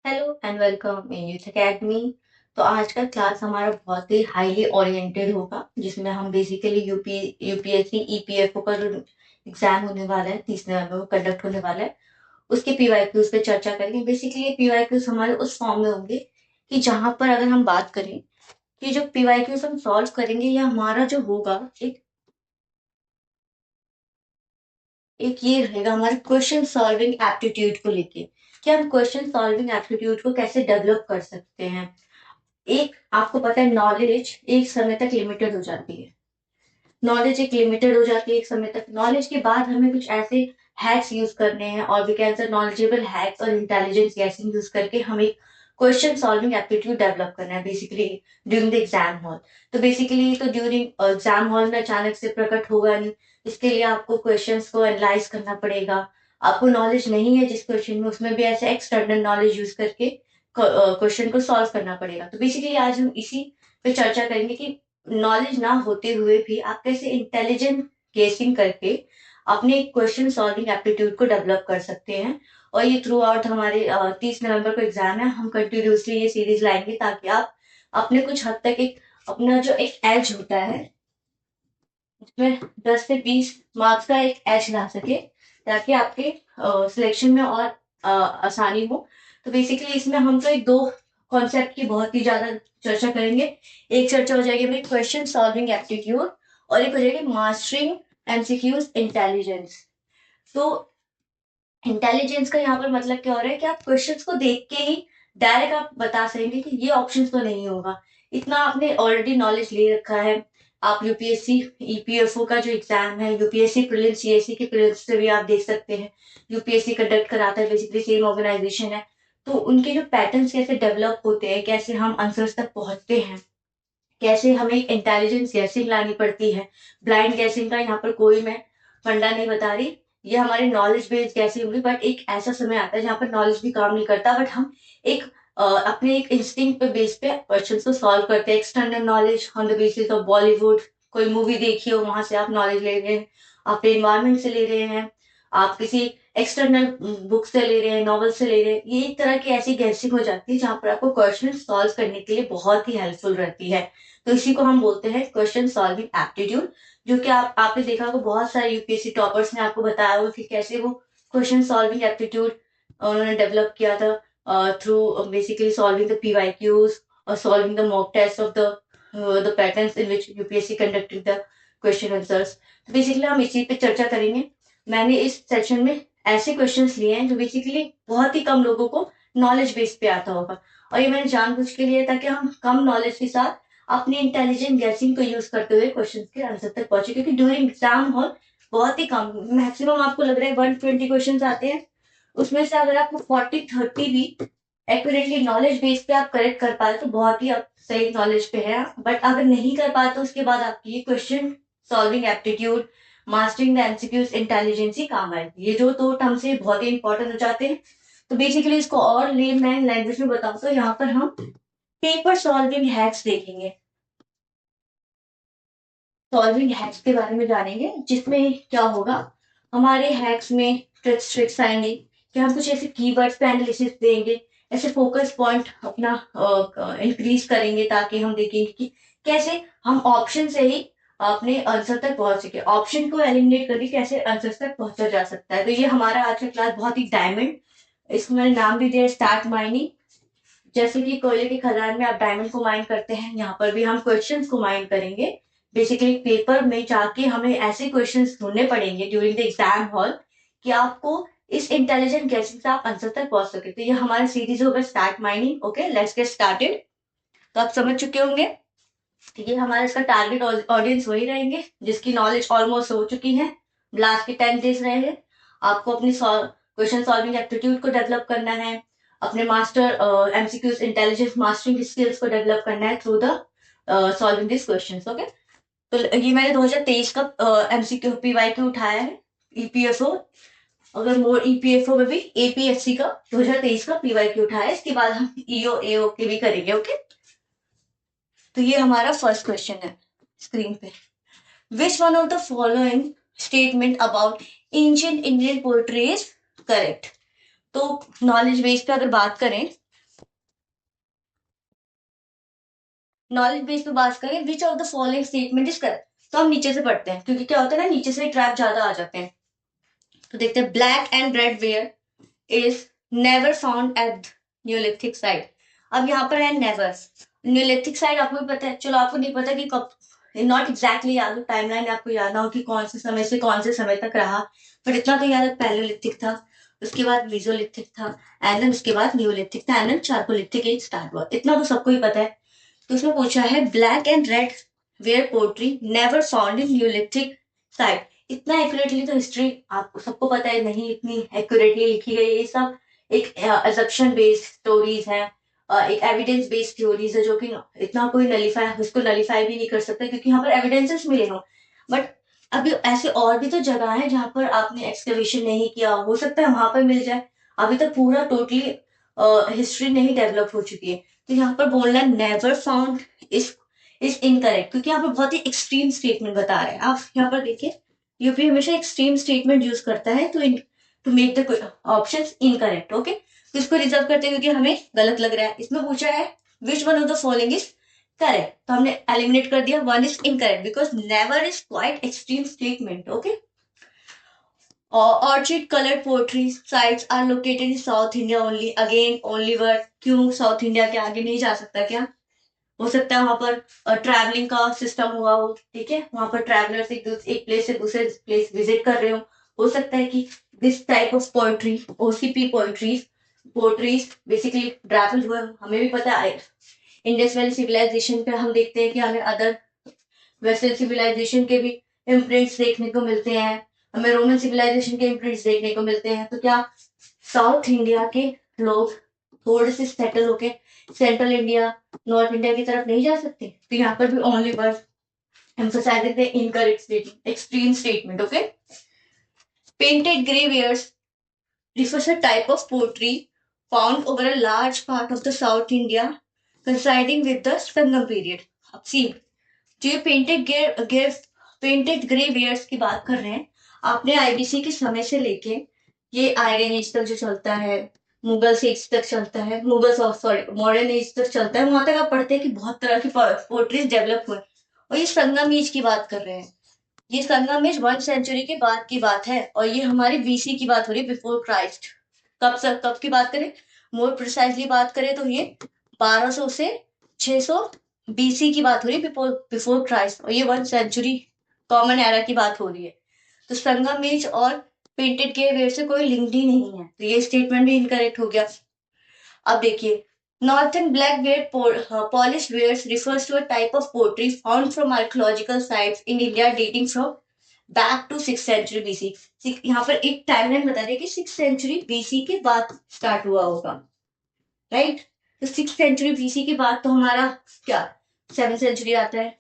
Hello and welcome in youth academy. तो आज का क्लास हमारा बहुत ही हाईली ओरिएंटेड होगा, जिसमें हम बेसिकली यूपीएससी ईपीएफओ का जो एग्जाम होने वाला है 30 नवंबर को कंडक्ट होने वाला है, उसके पीवाईक्यूज पे चर्चा करेंगे। बेसिकली पीवाईक्यूज हमारे उस फॉर्म में होंगे कि जहां पर अगर हम बात करें कि जो पीवाईक्यूज हम सॉल्व करेंगे या हमारा जो होगा एक एक ये रहेगा हमारे क्वेश्चन सॉल्विंग एप्टीट्यूड को लेके कि हम क्वेश्चन सॉल्विंग एप्टीट्यूड को कैसे डेवलप कर सकते हैं। एक आपको पता है नॉलेज एक समय तक लिमिटेड हो जाती है। नॉलेज एक लिमिटेड हो जाती है एक समय तक। नॉलेज के बाद हमें कुछ ऐसे हैक्स यूज करने हैं और we can say knowledgeable hacks और इंटेलिजेंस गैसिंग यूज करके हमें क्वेश्चन सॉल्विंग एप्टीट्यूड डेवलप करना है basically during the exam hall. तो बेसिकली तो ड्यूरिंग एग्जाम हॉल में अचानक से प्रकट होगा नहीं। इसके लिए आपको क्वेश्चंस को एनालाइज करना पड़ेगा। आपको नॉलेज नहीं है जिस क्वेश्चन में, उसमें भी ऐसे एक्सटर्नल नॉलेज यूज करके क्वेश्चन को सॉल्व करना पड़ेगा। तो बेसिकली आज हम इसी पे चर्चा करेंगे कि नॉलेज ना होते हुए भी आप कैसे इंटेलिजेंट गेसिंग करके अपने क्वेश्चन सॉल्विंग एप्टीट्यूड को डेवलप कर सकते हैं। और ये थ्रू आउट हमारे 30 नवंबर को एग्जाम है, हम कंटिन्यूसली ये सीरीज लाएंगे ताकि आप अपने कुछ हद तक एक अपना जो एक एज होता है उसमें 10 से 20 मार्क्स का एक एज ला सके, ताकि आपके सिलेक्शन में और आसानी हो। तो बेसिकली इसमें हम तो एक दो कॉन्सेप्ट की बहुत ही ज्यादा चर्चा करेंगे। एक चर्चा हो जाएगी भाई क्वेश्चन सॉल्विंग एप्टीट्यूड और एक हो जाएगी मास्टरिंग एमसीक्यूज इंटेलिजेंस। तो इंटेलिजेंस का यहाँ पर मतलब क्या हो रहा है कि आप क्वेश्चंस को देख के ही डायरेक्ट आप बता सकेंगे कि ये ऑप्शन तो नहीं होगा। इतना आपने ऑलरेडी नॉलेज ले रखा है। आप यूपीएससी ईपीएफओ का जो एग्जाम है, यूपीएससी प्रीलिम्स सीएससी के प्रीलिम्स से भी आप देख सकते हैं। यूपीएससी कंडक्ट कराता है, बेसिकली सेम ऑर्गेनाइजेशन है। तो उनके जो पैटर्न्स कैसे डेवलप होते हैं, कैसे हम आंसर्स तक पहुंचते हैं, कैसे हमें इंटेलिजेंस गैसिंग लानी पड़ती है। ब्लाइंड गैसिंग का यहाँ पर कोई मैं फंडा नहीं बता रही, ये हमारे नॉलेज बेस्ड गैसिंग होगी। बट एक ऐसा समय आता है जहाँ पर नॉलेज भी काम नहीं करता, बट हम एक अपने एक इंस्टिंक्ट पे बेस पे क्वेश्चंस को सॉल्व करते हैं। External knowledge on the basis of Bollywood, कोई मूवी देखी हो वहां से आप नॉलेज ले रहे हैं, आप एनवायरमेंट से ले रहे हैं, आप किसी एक्सटर्नल बुक से ले रहे हैं, नॉवल से ले रहे हैं। ये एक तरह की ऐसी गैसिंग हो जाती है जहां पर आपको क्वेश्चन सॉल्व करने के लिए बहुत ही हेल्पफुल रहती है। तो इसी को हम बोलते हैं क्वेश्चन सॉल्विंग एप्टीट्यूड, जो कि आपने देखा होगा बहुत सारे यूपीएससी टॉपर्स ने आपको बताया होगा कि कैसे वो क्वेश्चन सॉल्विंग एप्टीट्यूड उन्होंने डेवलप किया था through basically solving the PYQs और solving the mock test of the patterns in which UPSC conducted the question answers. तो बेसिकली हम इसी पे चर्चा करेंगे। मैंने इस सेशन में ऐसे क्वेश्चंस लिए हैं जो बेसिकली बहुत ही कम लोगों को नॉलेज बेस पे आता होगा, और ये मैंने जानबूझ के लिए ताकि हम कम नॉलेज के साथ अपनी इंटेलिजेंट गैसिंग को यूज करते हुए क्वेश्चन के आंसर तक पहुंचे। क्योंकि ड्यूरिंग एग्जाम हॉल बहुत ही कम, मैक्सिमम आपको लग रहा है 120 क्वेश्चन आते हैं। उसमें से अगर आपको 40-30 भी एक्यूरेटली नॉलेज बेस पे आप करेक्ट कर पाए तो बहुत ही आप सही नॉलेज पे है। बट अगर नहीं कर पाए तो उसके बाद आपकी ये question solving aptitude, mastering the MCQs intelligence ही काम आएगी। ये जो दो टर्म्स है बहुत ही इंपॉर्टेंट हो जाते हैं। तो बेसिकली इसको और लेमैन लैंग्वेज में बताऊं तो यहाँ पर हम पेपर सॉल्विंग हैक्स देखेंगे, सॉल्विंग हैक्स के बारे में जानेंगे, जिसमें क्या होगा हमारे हैक्स में ट्रिक्स आएंगे कि हम कुछ ऐसे कीवर्ड्स पे एनालिसिस देंगे, ऐसे फोकस पॉइंट अपना इंक्रीज करेंगे ताकि हम देखेंगे कि कैसे हम ऑप्शन से ही अपने आंसर तक पहुंच सके। ऑप्शन को एलिमिनेट करके कैसे आंसर तक पहुंचा जा सकता है। तो ये हमारा आज का क्लास बहुत ही डायमंड, इसको मैंने नाम भी दिया स्टार्ट माइनिंग। जैसे कि कोयले की खदान में आप डायमंड को माइन करते हैं, यहाँ पर भी हम क्वेश्चंस को माइन करेंगे। बेसिकली पेपर में जाके हमें ऐसे क्वेश्चंस ढूंढने पड़ेंगे ड्यूरिंग द एग्जाम हॉल कि आपको इस इंटेलिजेंट गैसिंग से आप आंसर तक पहुंच सके। तो ये हमारा सीरीज होगा start mining. Okay, let's get started. तो आप समझ चुके होंगे ये हमारा इसका टारगेट ऑडियंस वही रहेंगे जिसकी नॉलेज ऑलमोस्ट हो चुकी है। लास्ट के 10 डेज रहेंगे। आपको अपनी क्वेश्चन सॉल्विंग एप्टीट्यूड को डेवलप करना है, अपने master MCQs intelligence mastering skills को डेवलप करना है through the solving this questions. Okay, तो ये मैंने 2023 का एमसीक्यू पीवाईक्यू उठाया है ईपीएफओ। अगर मोर ईपीएफओ में भी एपीएससी का 2023 का पीवाईक्यू उठाया है। इसके बाद हम ईओ एओ के भी करेंगे। ओके, तो ये हमारा फर्स्ट क्वेश्चन है स्क्रीन पे। विच one of the following statement about ancient Indian poetry is correct. तो नॉलेज बेस पे अगर बात करें नॉलेज बेस पे बात करें, which of the following statement is correct, तो हम नीचे से पढ़ते हैं क्योंकि क्या होता है ना, नीचे से ट्रैप ज्यादा आ जाते हैं। तो देखते हैं, black and red where is never found at Neolithic site. अब यहाँ पर है नेवर, न्यूलिथिक साइट आपको भी पता है, चलो आपको नहीं पता कि कब, नॉट एग्जैक्टली याद हो, टाइमलाइन आपको याद ना हो कि कौन से समय से कौन से समय तक रहा, बट इतना तो याद है, पैलेलिथिक था, उसके बाद मीजोलिथिक था, एंड देन उसके बाद न्यूलिथिक था, and then chalcolithic age start हुआ, इतना तो सबको ही पता है। तो उसमें पूछा है black and red ware pottery never found in neolithic site. इतना एक्यूरेटली तो हिस्ट्री आपको सबको पता है, नहीं इतनी एक्यूरेटली लिखी गई, ये सब एक अजप्शन बेस्ड स्टोरीज है, एक एविडेंस बेस्ड थ्योरीज है, जो कि इतना कोई नलीफाई, उसको नलीफाई भी नहीं कर सकता क्योंकि यहाँ पर एविडेंसेस मिले हो। बट अभी ऐसे और भी तो जगह है जहां पर आपने एक्सकवेशन नहीं किया, हो सकता है वहां पर मिल जाए, अभी तक पूरा टोटली हिस्ट्री नहीं डेवलप हो चुकी है। तो यहाँ पर बोलना नेवर फाउंड इज इनकरेक्ट, क्योंकि यहाँ पर बहुत ही एक्सट्रीम स्टेटमेंट बता रहे हैं। आप यहाँ पर देखिए, यूपी हमेशा एक्सट्रीम स्टेटमेंट यूज करता है to make the option incorrect. Okay, तो इसको रिजर्व करते हैं क्योंकि हमें गलत लग रहा है। इसमें पूछा है which one of the following is correct, तो हमने एलिमिनेट कर दिया, one is incorrect because never is quite extreme statement. Okay, ऑर्चिड coloured pottery sites are located in South India only, again only word, क्यों साउथ इंडिया के आगे नहीं जा सकता क्या? हो सकता है वहां पर ट्रैवलिंग का सिस्टम हुआ हो, ठीक है, वहां पर ट्रैवलर्स एक प्लेस से दूसरे प्लेस विजिट कर रहे हो सकता है कि this type of poetry, OCP poetries, poetries basically travel हुए, हमें भी पता है। इंडस वैली सिविलाइजेशन पे हम देखते हैं कि हमें अदर वेस्टर्न सिविलाइजेशन के भी इम्प्रिंट्स देखने को मिलते हैं, हमें रोमन सिविलाइजेशन के इम्प्रिंट्स देखने को मिलते हैं। तो क्या साउथ इंडिया के लोग थोड़े से सेटल होके सेंट्रल इंडिया, नॉर्थ इंडिया की तरफ नहीं जा सकते? तो यहाँ पर भी only word emphasizing the incorrect statement, extreme statement. Okay, painted grey hairs refers a type of poetry found over a large part of the South India coinciding with the Sangam period. अब सी, जो ये painted grey wears की बात कर रहे हैं, आपने IBC के समय से लेके ये आयरन एज तक जो चलता है, मुगल एज तक चलता है, मुगल सॉरी मॉडर्न एज तक चलता है, वहां तक आप पढ़ते हैं कि बहुत तरह की पोट्रीज डेवलप हुए। और ये संगम एज की बात कर रहे हैं, ये संगम एज 1 सेंचुरी के बाद की बात है, और ये हमारी बीसी की बात हो रही है, बिफोर क्राइस्ट। कब की बात करें, मोर प्रिसाइजली बात करें तो ये 1200 से 600 बीसी की बात हो रही है, बिफोर बिफोर क्राइस्ट, और ये 1 सेंचुरी कॉमन एरा की बात हो रही है। तो संगम एज और पेंटेड के वेयर से कोई लिंक ही नहीं है, तो ये स्टेटमेंट भी इनकरेक्ट हो गया। अब देखिए, northern black beard polish wares refers to a type of pottery found from archaeological sites in India dating from back to 6 century BC. यहाँ पर एक टाइमलाइन बता रहे कि 6 सेंचुरी बीसी के बाद स्टार्ट हुआ होगा, राइट? तो 6 सेंचुरी बीसी के बाद तो हमारा क्या 7 सेंचुरी आता है,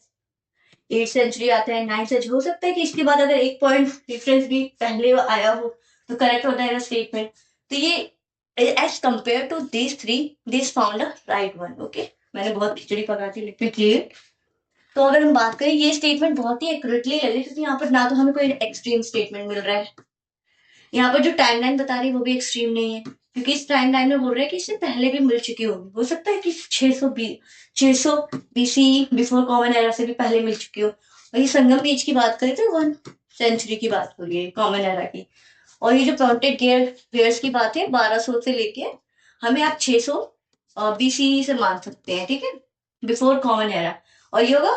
8 सेंचुरी आता है, 9 सेंचुरी, हो सकता है कि इसके बाद अगर एक पॉइंट डिफरेंस भी पहले आया हो तो करेक्ट होता है स्टेटमेंट। तो ये as compare to this three, this found the right one. Okay, मैंने बहुत खिचड़ी पका दी, लेट मी क्लियर। तो अगर हम बात करें, ये स्टेटमेंट बहुत ही एक्यूरेटली लगे क्योंकि यहाँ पर ना तो हमें कोई एक्सट्रीम स्टेटमेंट मिल रहा है, यहाँ पर जो टाइमलाइन बता रही है वो भी एक्सट्रीम नहीं है, क्योंकि इस टाइमलाइन में बोल रहे हैं कि इससे पहले भी मिल चुकी होगी, हो सकता है कि 600 बीसी बिफोर कॉमन एरा से भी पहले मिल चुकी हो। और ये संगम एज की बात करें तो 1 सेंचुरी की बात हो रही है कॉमन एरा की। और ये जो पॉइंटेड वेयर्स की बात है 1200 से लेके हमें आप 600 बीसी से मान सकते हैं, ठीक है, बिफोर कॉमन एरा, और ये होगा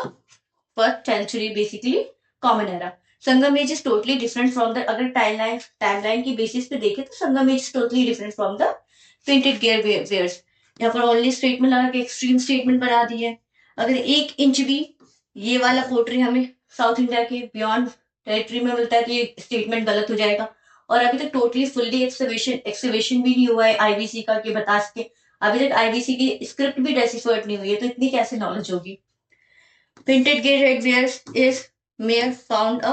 1 century basically common era. Sangam age is totally different from the, अगर टाइमलाइन की बेसिस पे देखें तो Sangam age totally different from the printed gear wares. यहाँ पर ओनली स्टेटमेंट लगा के एक्सट्रीम स्टेटमेंट बना दी है। अगर 1 इंच भी ये वाला पोट्री हमें साउथ इंडिया के बियॉन्ड टेरिटरी में मिलता है तो ये स्टेटमेंट गलत हो जाएगा। और अभी तक टोटली फुल्ली एक्सकवेशन भी नहीं हुआ है आईबीसी का कि बता सके, अभी तक आईबीसी की स्क्रिप्ट भी डेसिफर्ड नहीं हुई है, तो इतनी कैसे नॉलेज होगी? Painted gay red wares is mere found a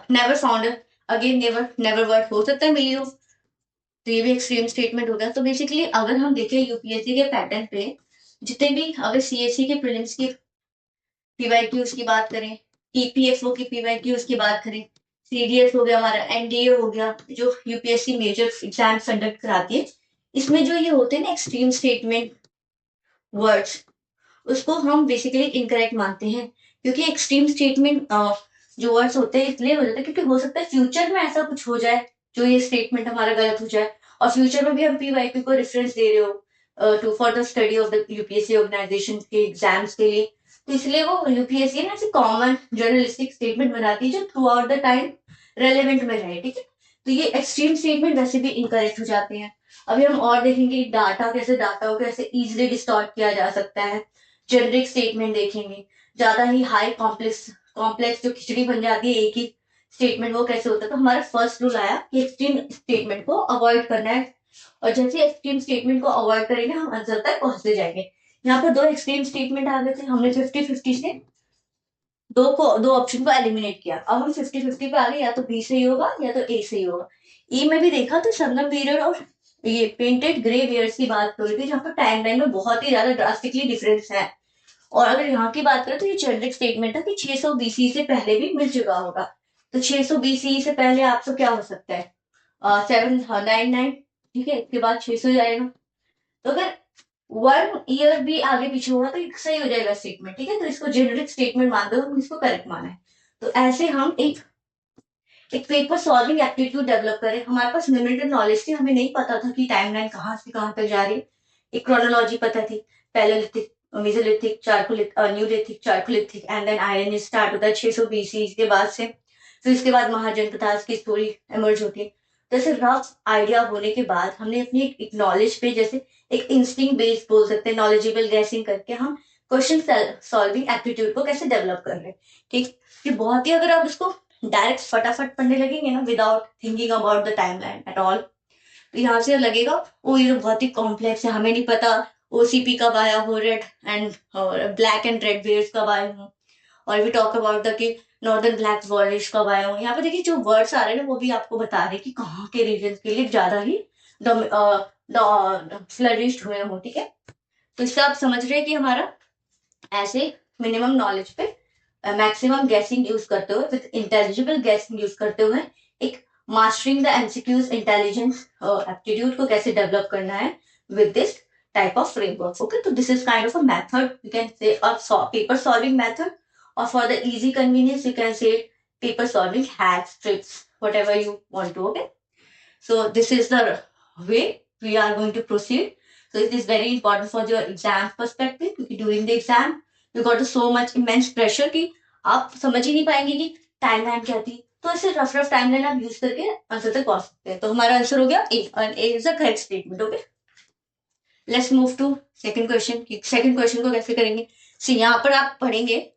never found a, again never word, हो सकता है मिली हो, तो ये भी एक्सट्रीम स्टेटमेंट हो गया। तो बेसिकली अगर हम देखें यूपीएससी के पैटर्न पे, जितने भी अगर सीएससी के प्रीलिम्स की पीवाईक्यूज की बात करें, ईपीएफओ की पीवाईक्यूज की बात करें, सीडीएस हो गया हमारा, एनडीए हो गया, जो यूपीएससी मेजर एग्जाम कंडक्ट कराती है, इसमें जो ये होते हैं ना एक्सट्रीम स्टेटमेंट वर्ड्स, उसको हम बेसिकली इनकरेक्ट मानते हैं, क्योंकि एक्सट्रीम स्टेटमेंट जो वर्ड्स होते हैं इसलिए हो जाता है क्योंकि हो सकता है फ्यूचर में ऐसा कुछ हो जाए जो ये स्टेटमेंट हमारा गलत हो जाए, और फ्यूचर में भी हम पीवाईक्यू को रेफरेंस दे रहे हो to for the study of the UPSC organisation के एग्जाम्स के लिए, तो इसलिए वो यूपीएससी ना ऐसे कॉमन जर्नलिस्टिक स्टेटमेंट बनाती है जो through out the time relevant में रहे, ठीक है। तो ये एक्सट्रीम स्टेटमेंट वैसे भी इनकरेक्ट हो जाते हैं। अभी हम और देखेंगे डाटा को कैसे इजिली डिस्टॉर्ट किया जा सकता है। जेनरिक स्टेटमेंट देखेंगे, ज्यादा ही हाई कॉम्प्लेक्स कॉम्प्लेक्स जो खिचड़ी बन जाती है एक ही स्टेटमेंट, वो कैसे होता है। तो हमारा फर्स्ट रूल आया कि एक्सट्रीम स्टेटमेंट को अवॉइड करना है, और जैसे एक्सट्रीम स्टेटमेंट को अवॉइड करेंगे हम आंसर तक पहुंचते जाएंगे। यहाँ पर दो एक्सट्रीम स्टेटमेंट आ गए थे, हमने 50-50 से दो ऑप्शन को एलिमिनेट किया। अब हम 50-50 पे आ गए, या तो बी सही होगा या तो ए सही होगा। ई में भी देखा तो संगम पीरियड और ये पेंटेड ग्रे वेयर्स की बात हो रही थी, जहाँ पर टाइमलाइन में बहुत ही ज्यादा ड्रास्टिकली डिफरेंस है। और अगर यहाँ की बात करें तो ये जेनरिक स्टेटमेंट है कि 600 बीसी से पहले भी मिल चुका होगा। तो 600 बीसी से पहले आपको क्या हो सकता है, 799, ठीक है, इसके बाद 600 जाएगा। तो अगर 1 ईयर भी आगे पीछे होगा तो सही हो जाएगा स्टेटमेंट, ठीक है। तो इसको जेनरिक स्टेटमेंट मान दो, हम इसको करेक्ट माना है। तो ऐसे हम एक पेपर सॉल्विंग एप्टीट्यूड डेवलप करें। हमारे पास लिमिटेड नॉलेज थी, हमें नहीं पता था कि टाइमलाइन कहाँ से कहाँ तक जा रही है। एक क्रोनोलॉजी पता थी, palaeolithic, mesolithic, neolithic, chalcolithic and then iron start होता है 600 बीसी के बाद से। फिर इसके बाद महाजनपदास की स्टोरी इमर्ज होती है। जैसे रफ आइडिया होने के बाद हमने अपनी एक नॉलेज पे, जैसे एक इंस्टिंक्ट बेस्ड बोल सकते हैं, नॉलेजेबल गैसिंग करके हम क्वेश्चन सॉल्विंग एप्टीट्यूड को कैसे डेवलप कर रहे हैं, ठीक। ये बहुत ही, अगर आप इसको डायरेक्ट फटाफट पढ़ने लगेंगे ना without thinking about the timeline at all, तो यहाँ से लगेगा ओ ये तो बहुत ही कॉम्प्लेक्स है, हमें नहीं पता ओसीपी कब आया हो, red and black and red wares कब आए हों, और वी टॉक अबाउट द कि नॉर्दर्न ब्लैक वॉरिश कब आए हों। यहाँ पे देखिए जो वर्ड्स आ रहे हैं ना वो भी आपको बता रहे हैं कि कहाँ के रीजन के लिए ज्यादा ही फ्लरिश्ड हुए हों, ठीक है। तो इससे आप समझ रहे हैं कि हमारा ऐसे मिनिमम नॉलेज पे मैक्सिमम गैसिंग यूज करते हुए, विद इंटेलिजिबल गैसिंग यूज करते हुए, एक mastering the MCQs intelligence aptitude को कैसे डेवलप करना है with this type of framework. Okay, तो this is kind of a method, you can say paper solving method, or for the easy convenience you can say paper solving hacks, tricks, whatever you want to. Okay, so this is the way we are going to proceed. So it is very important for your exam perspective, क्योंकि during the exam you got so much immense pressure कि आप समझ ही नहीं पाएंगे कि timeline क्या थी। तो ऐसे रफ टाइमलाइन आप यूज करके आंसर तक पहुंच सकते हैं। तो हमारा आंसर हो गया ए, और A is the correct statement. Okay, let's move to second question. Second question को कैसे करेंगे, सी यहाँ पर आप पढ़ेंगे,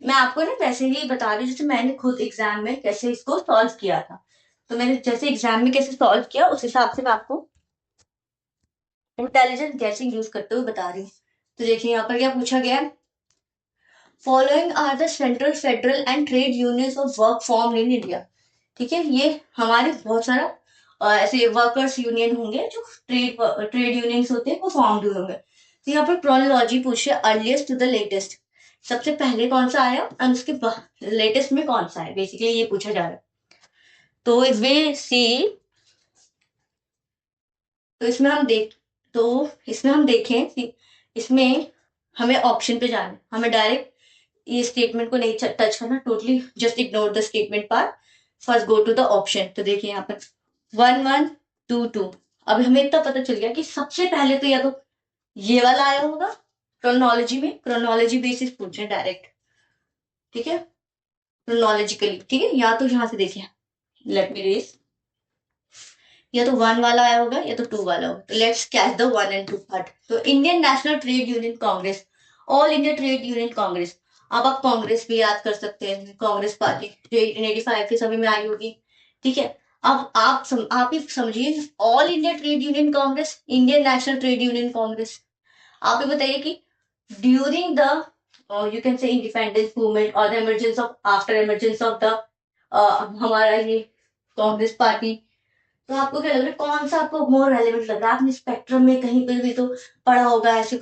मैं आपको ना वैसे ही बता रही हूँ जैसे मैंने खुद एग्जाम में कैसे इसको सॉल्व किया था। तो मैंने जैसे एग्जाम में कैसे सॉल्व किया उस हिसाब से मैं आपको इंटेलिजेंट गैसिंग यूज करते हुए बता रही हूँ। तो देखिए यहाँ पर क्या पूछा गया है, following are the central federal and trade unions of work form in India. ठीक है, ये हमारे बहुत सारा ऐसे वर्कर्स यूनियन होंगे जो ट्रेड यूनियंस होते हैं वो फॉर्म हुए होंगे। तो यहाँ पर क्रोनोलॉजी पूछ रहे अर्लीस्ट टू द लेटेस्ट, सबसे पहले कौन सा आया और उसके लेटेस्ट में कौन सा है, बेसिकली ये पूछा जा रहा है। तो इफ वी सी, तो इसमें हम देखें कि इसमें हमें ऑप्शन पे जाना है, हमें डायरेक्ट ये स्टेटमेंट को नहीं टच करना, totally just ignore the statement part, first go to the option. तो देखिए यहाँ पर 1122, अब हमें इतना पता चल गया कि सबसे पहले तो या तो ये वाला आया होगा, क्रोनोलॉजी में क्रोनोलॉजी बेसिस पूछ रहे हैं डायरेक्ट, ठीक है, क्रोनोलॉजिकली, ठीक है। या तो यहाँ से देखिए, लेट मी रेस, या तो 1 वाला आया होगा या तो 2 वाला होगा। तो let's catch the 1 and 2 part. तो Indian national trade union congress, all India trade union congress, अब आप कांग्रेस भी याद कर सकते हैं, कांग्रेस पार्टी जो 1885 के समय में आई होगी, ठीक है। अब आप ही समझिए, all India trade union congress, Indian national trade union congress, आप ही बताइए कि during the you can say independence movement और the emergence of after emergence of the हमारा ये कांग्रेस पार्टी, तो आपको क्या लग रहा है, कौन सा आपको मोर रेलेवेंट लग रहा है। आपने स्पेक्ट्रम में कहीं पर भी तो पढ़ा होगा, ऐसे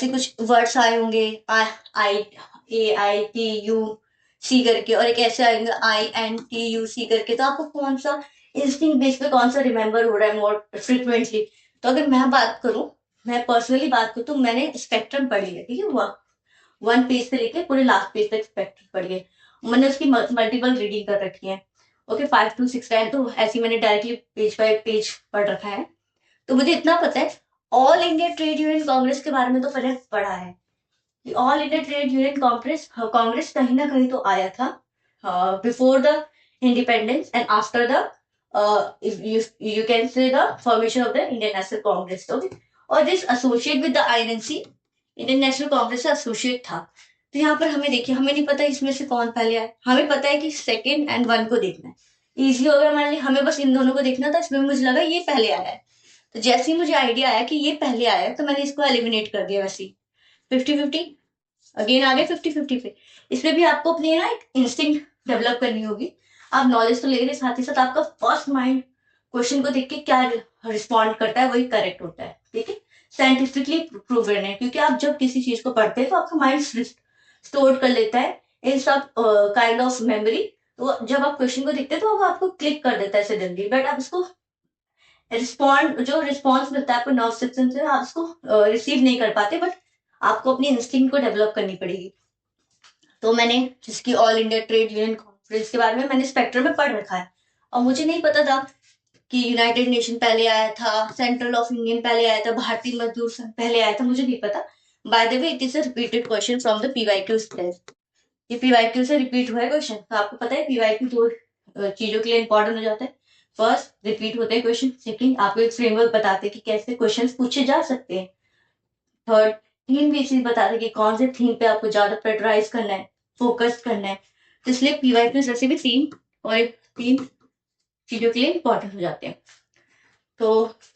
कुछ वर्ड्स आए होंगे, आई AITU सी करके, और एक ऐसे आएंगे INTUC करके। तो आपको कौन सा इंस्टिंक्ट बेस पे कौन सा रिमेम्बर हो रहा है मोर फ्रिक्वेंटली। तो अगर मैं बात करूं मैं पर्सनली बात करूँ तो मैंने स्पेक्ट्रम पढ़ी है, ठीक है, वो 1 पेज से लेके पूरे लास्ट पेज तक स्पेक्ट्रम पढ़ी है। मैंने उसकी मल्टीपल रीडिंग कर रखी है। ओके, 5 to 6 टाइम तो ऐसी मैंने डायरेक्टली पेज बाय पेज पढ़ रखा है। तो मुझे इतना पता है, all India trade union Congress के बारे में तो पहले पढ़ा है। All India trade union Congress Congress कहीं ना कहीं तो आया था before the independence and after the you can say the formation of the Indian National Congress, okay? और this associate with the INC, Indian national Congress से एसोसिएट था। तो यहाँ पर हमें देखिए, हमें नहीं पता इसमें से कौन पहले आया, हमें पता है कि सेकंड एंड वन को देखना है। इजी हो गया मान ली, हमें बस इन दोनों को देखना था, इसमें मुझे लगा ये पहले आया है। तो जैसे ही मुझे आइडिया आया कि ये पहले आया है तो मैंने इसको एलिमिनेट कर दिया। वैसे 50-50 अगेन आ गए 50-50 पे। इसमें भी आपको अपनी ना एक इंस्टिंक्ट डेवलप करनी होगी। आप नॉलेज तो ले रहे, साथ ही साथ आपका फर्स्ट माइंड क्वेश्चन को देख के क्या रिस्पॉन्ड करता है वही करेक्ट होता है, ठीक है। साइंटिफिकली प्रूवन है, क्योंकि आप जब किसी चीज को पढ़ते हैं तो आपका माइंड स्टोर कर लेता है इन सब काइंड ऑफ मेमोरी। तो जब आप क्वेश्चन को देखते हैं तो वो आपको क्लिक कर देता है सडनली, बट आप उसको जो रिस्पॉन्स मिलता है आपको नर्व सिस्टम से, आप उसको रिसीव नहीं कर पाते। बट आपको अपनी इंस्टिंक्ट को डेवलप करनी पड़ेगी। तो मैंने जिसकी all India trade union conference के बारे में मैंने स्पेक्ट्रम में पढ़ रखा है, और मुझे नहीं पता था कि यूनाइटेड नेशन पहले आया था, सेंट्रल ऑफ इंडियन पहले आया था, भारतीय मजदूर संघ पहले आया था, मुझे नहीं पता। By the way it is a repeated question from the PYQ test. ये पीवाईक्यू से रिपीट हुआ है क्वेश्चन। तो आपको पता है पीवाईक्यू दो चीजों के लिए इंपॉर्टेंट हो जाता है। फर्स्ट, रिपीट होते हैं क्वेश्चन। सेकंड, आपको एक फ्रेमवर्क बताते हैं कि कैसे क्वेश्चंस पूछे जा सकते हैं। थर्ड, थीम भी चीज बताते हैं कि कौन से थीम पे आपको ज्यादा प्रेटराइज करना है, फोकस करना है। तो इसलिए पीवाईक्यू जैसे भी थीम और एक तीन चीजों के लिए इंपॉर्टेंट हो जाते हैं। तो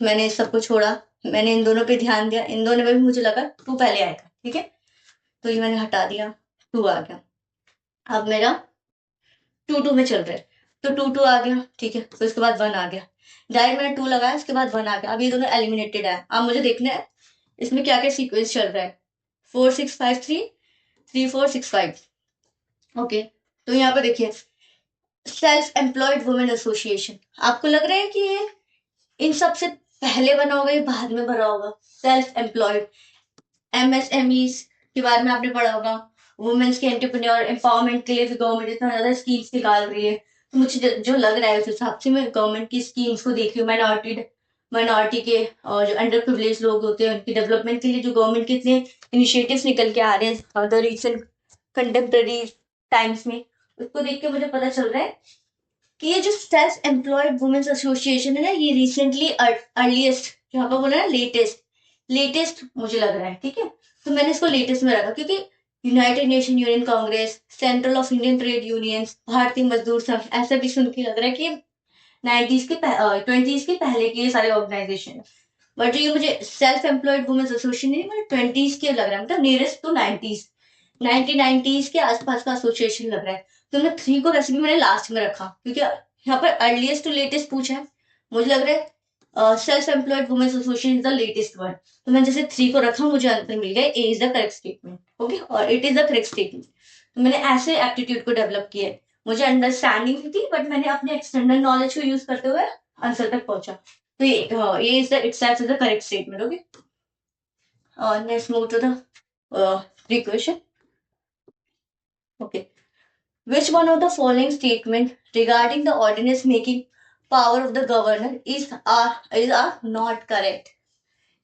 मैंने इस सबको छोड़ा, मैंने इन दोनों पे ध्यान दिया। इन दोनों में भी मुझे लगा 2 पहले आएगा, ठीक है। तो ये मैंने हटा दिया, 2 आ गया। अब मेरा 2-2 में चल रहा है, तो 2-2 आ गया, ठीक है। तो इसके बाद 1 आ गया, डायरेक्ट मैंने 2 लगाया, इसके बाद 1 आ गया। अब ये दोनों एलिमिनेटेड है। अब मुझे देखना है इसमें क्या क्या सीक्वेंस चल रहा है। 4-6-5-3, 3-4-6-5। ओके, तो यहाँ पे देखिए, सेल्फ एम्प्लॉयड वुमेन एसोसिएशन, आपको लग रहा है कि ये इन सबसे पहले बना होगा, ये बाद में बना होगा। सेल्फ एम्प्लॉयड, एमएसएमईज के बारे में आपने पढ़ा होगा। वुमेन्स के एंटरप्रेन्योर एम्पावरमेंट के लिए भी गवर्नमेंट इतना ज्यादा स्कीम्स निकाल रही है। तो मुझे जो लग रहा है उस हिसाब से मैं गवर्नमेंट की स्कीम्स को देख रही हूँ। माइनॉरिटी के और जो अंडर प्रिविलेज लोग होते हैं उनकी डेवलपमेंट के लिए जो गवर्नमेंट के इतने इनिशिएटिव्स निकल के आ रहे हैं द रिसेंट कंटेम्प्रेरी टाइम्स में, उसको देख के मुझे पता चल रहा है कि ये जो सेल्फ एम्प्लॉयड वुमेन्स एसोसिएशन है ना, ये रिसेंटली अर्लीस्ट, जो आपको बोला ना लेटेस्ट मुझे लग रहा है, ठीक है। तो मैंने इसको लेटेस्ट में रखा क्योंकि United nation union Congress, central of Indian trade unions, भारतीय मजदूर संघ, ऐसा भी सुन के लग रहा है कि 90s के 20s के पहले के ये सारे ऑर्गेनाइजेशन है। बट ये मुझे सेल्फ एम्प्लॉयड वुमेन्स एसोसिएशन नहीं, मुझे 20s के लग रहा है, मतलब नियरेस्ट टू 90s, 1990s के आसपास का एसोसिएशन लग रहा है। तो मैं 3 को वैसे भी मैंने लास्ट में रखा क्योंकि यहाँ पर अर्लीस्ट टू लेटेस्ट पूछा है। मुझे लग रहा है self employed women's association is the latest one. तो मैंने जैसे 3 को रखा, मुझे आंसर मिल गया, A is the correct statement. Okay, और it is the correct statement. तो मैंने ऐसे एप्टीट्यूड को डेवलप किया है। मुझे अंडरस्टैंडिंग थी बट मैंने अपने एक्सटर्नल नॉलेज को यूज करते हुए आंसर तक पहुंचा। तो ये is the itself is the correct statement. Okay, next move to the three question. Okay, which one of the following statement regarding the ordinance making power of the governor is not correct?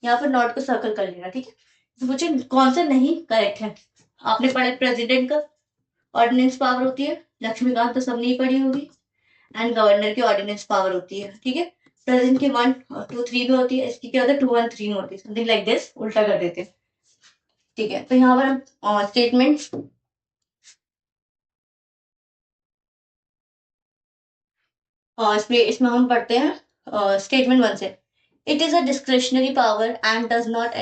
यहाँ पर not को circle कर लेना, ठीक है। तो मुझे कौन सा नहीं करेक्ट है। आपने पढ़ा प्रेसिडेंट का ऑर्डिनेंस पावर होती है, लक्ष्मीकांत तो सबने ही पढ़ी होगी। एंड गवर्नर की ऑर्डिनेंस पावर होती है, ठीक है। प्रेसिडेंट की 1-2-3 में होती है, इसकी क्या होता है 2-1-3 में होती है, समथिंग लाइक दिस, उल्टा कर देते हैं, ठीक है। तो यहाँ पर हम स्टेटमेंट इसमें हम पढ़ते हैं स्टेटमेंट 1 से। It is a discretionary power and does not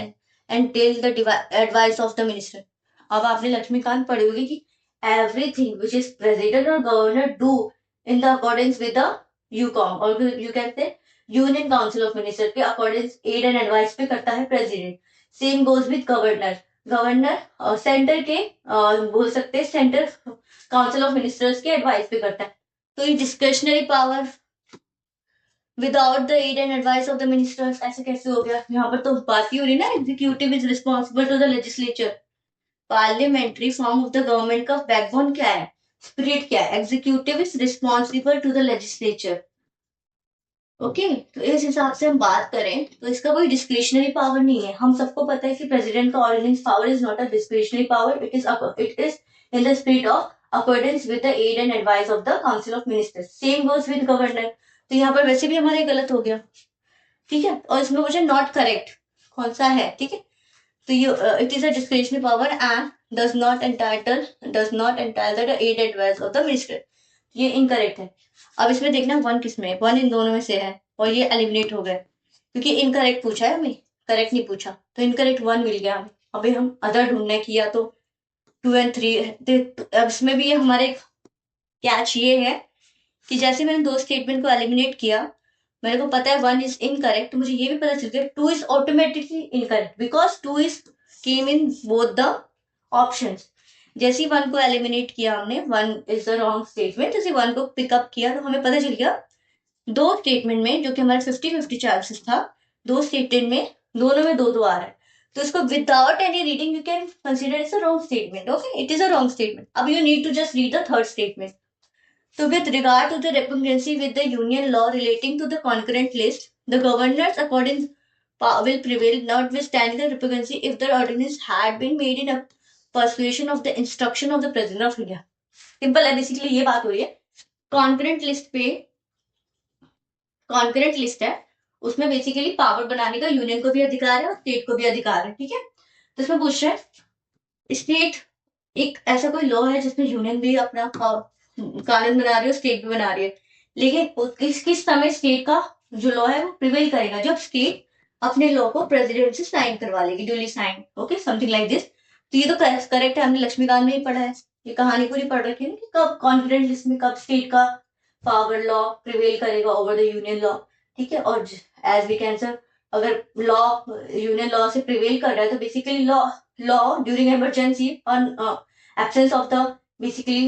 entail the advice of the minister. अब आपने लक्ष्मीकांत पढ़ी होगी कि एवरीथिंग विच इज प्रेसिडेंट और governor do in the accordance with the UCoM, और you can say union council of minister के accordance aid and advice पे करता है president. Same goes with governor. Governor centre के बोल सकते हैं सेंटर काउंसिल ऑफ मिनिस्टर्स के एडवाइस पे करता है। तो ये discretionary power without the aid and advice of the ministers, ऐसे कैसे हो गया? यहाँ पर तो बात ही हो रही ना, executive is responsible to the legislature. Parliamentary form of the government का बैकबोन क्या है, स्पिरिट क्या है? Executive is responsible to the legislature. Okay, तो इस हिसाब से हम बात करें तो इसका कोई डिस्क्रिशनरी पावर नहीं है। हम सबको पता है कि प्रेसिडेंट का ordinance power is not a discretionary power, it is in the spirit of accordance with the aid and advice of the council of ministers. Same goes with governor. तो यहाँ पर वैसे भी हमारे गलत हो गया, ठीक है। और इसमें मुझे नॉट करेक्ट कौन सा है, ठीक है। तो ये it is a discretionary power and does not entitle the aid advice of the minister. ये इनकरेक्ट है। अब इसमें देखना वन किसमें है, वन इन दोनों में से है और ये एलिमिनेट हो गए क्योंकि इनकरेक्ट पूछा है हमें, करेक्ट नहीं पूछा। तो इनकरेक्ट वन मिल गया हमें। अभी हम अदर ढूंढने किया तो 2 और 3। अब इसमें भी हमारे कैच ये है कि जैसे मैंने दो स्टेटमेंट को एलिमिनेट किया, मेरे को पता है वन इज इनकरेक्ट, तो मुझे ये भी पता चल गया two is automatically incorrect because two is came in both the options. जैसे ही वन को एलिमिनेट किया हमने, one is the wrong statement, जैसे वन को पिकअप किया तो हमें पता चल गया दो स्टेटमेंट में, जो कि हमारे 50-50 चांसेस था, दो स्टेटमेंट में दोनों में दो दो आ रहा है। तो इसको without any reading you can consider it's a wrong statement. Okay, it is a wrong statement. अब you need to just read the third statement. So with regard to the repugnancy with the union law relating to the concurrent list, the governor's accordance will prevail notwithstanding the repugnancy if the ordinance had been made in a persuasion of the instruction of the president of India. Simple है, basically ये बात हो रही है concurrent list पे। Concurrent list है, उसमें basically power बनाने का यूनियन को भी अधिकार है और स्टेट को भी अधिकार है, ठीक है। तो इसमें पूछ रहे हैं स्टेट, एक ऐसा कोई लॉ है जिसमें यूनियन भी अपना कानून बना रही है, स्टेट भी बना रही है, लेकिन किस किस समय स्टेट का जो लॉ है वो प्रिवेल करेगा, जब स्टेट अपने लॉ को प्रेसिडेंट से साइन करवा लेगी, duly sign. Okay, something like this. तो ये तो करेक्ट है, हमने लक्ष्मीकांत में ही पढ़ा है, ये कहानी पूरी पढ़ रखी है ना कि कब कॉन्फिडेंट लिस्ट में कब स्टेट का पावर लॉ प्रिवेल करेगा ओवर द यूनियन लॉ, ठीक है। और एज वी कैन सर, अगर लॉ यूनियन लॉ से प्रिवेल कर रहा है तो basically law during emergency on absence of the basically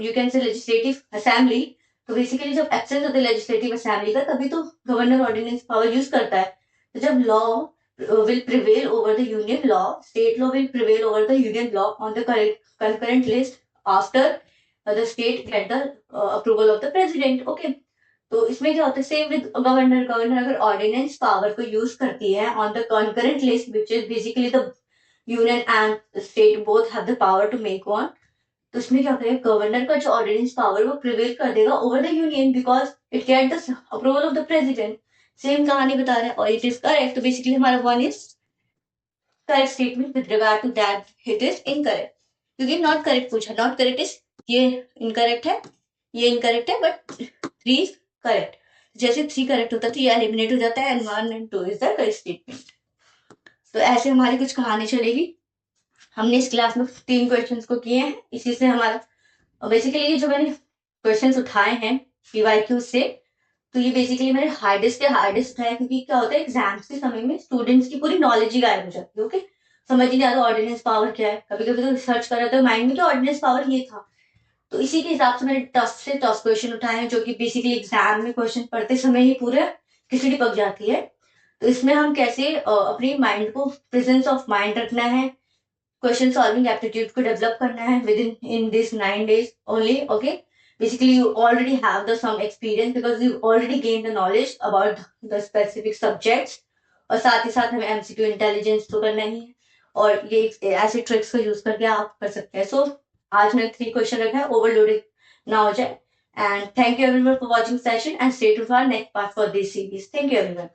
you can से लेजिस्लेटिव असेंबली। तो बेसिकली जब absence of the legislative assembly का, तभी तो गवर्नर ऑर्डिनेंस पावर यूज करता है। तो जब law will prevail over the union law, state law will prevail over the union law on the concurrent list after the state get the approval of the president. Okay, तो इसमें क्या होता है, same with governor. Governor अगर ordinance power को use करती है on the concurrent list which is basically the union and state both have the power to make one, तो इसमें क्या करेगा, गवर्नर का जो ऑर्डिनेंस पावर वो प्रिवेल कर देगा over the union because it get the approval of the president. Same कहानी बता रहा है और इट इज करेक्ट। तो बेसिकली हमारा one is correct statement with regard to that, it is incorrect क्योंकि नॉट करेक्ट पूछा। नॉट करेक्ट इज ये इनकरेक्ट है, ये इनकरेक्ट है, बट 3 इज करेक्ट। जैसे 3 करेक्ट होता है तो ये एलिमिनेट हो जाता है and 1 and 2 is the correct statement. तो ऐसे हमारी कुछ कहानी चलेगी। हमने इस क्लास में 3 क्वेश्चंस को किए हैं, इसी से हमारा बेसिकली ये जो मैंने क्वेश्चंस उठाए हैं पीवाईक्यू से, तो ये बेसिकली मैंने हार्डेस्ट के हार्डेस्ट उठाए क्योंकि क्या होता है एग्जाम्स के समय में स्टूडेंट्स की पूरी नॉलेज ही गायब हो जाती है। ओके, समझ नहीं आता ऑर्डिनेंस पावर क्या है, कभी कभी तो रिसर्च कर रहे थे माइंड में कि ऑर्डिनेंस पावर ये था। तो इसी के हिसाब से मैंने टफ से टफ क्वेश्चन उठाए हैं जो कि बेसिकली एग्जाम में क्वेश्चन पढ़ते समय ही पूरे खिचड़ी पक जाती है। तो इसमें हम कैसे अपनी माइंड को प्रेजेंस ऑफ माइंड रखना है, क्वेश्चन सॉल्विंग एप्टीट्यूड को डेवलप करना है with in this 9 days only. Okay, basically you already have the some experience because you already gained the knowledge about the specific subjects। और साथ ही साथ हमें एमसीक्यू इंटेलिजेंस तो करना ही है और ये ऐसे ट्रिक्स को यूज करके आप कर सकते हैं। सो आज मैंने 3 क्वेश्चन रखा है, ओवरलोडेड ना हो जाए। And thank you everyone for watching session and stay tuned for next part for this series. Thank you everyone.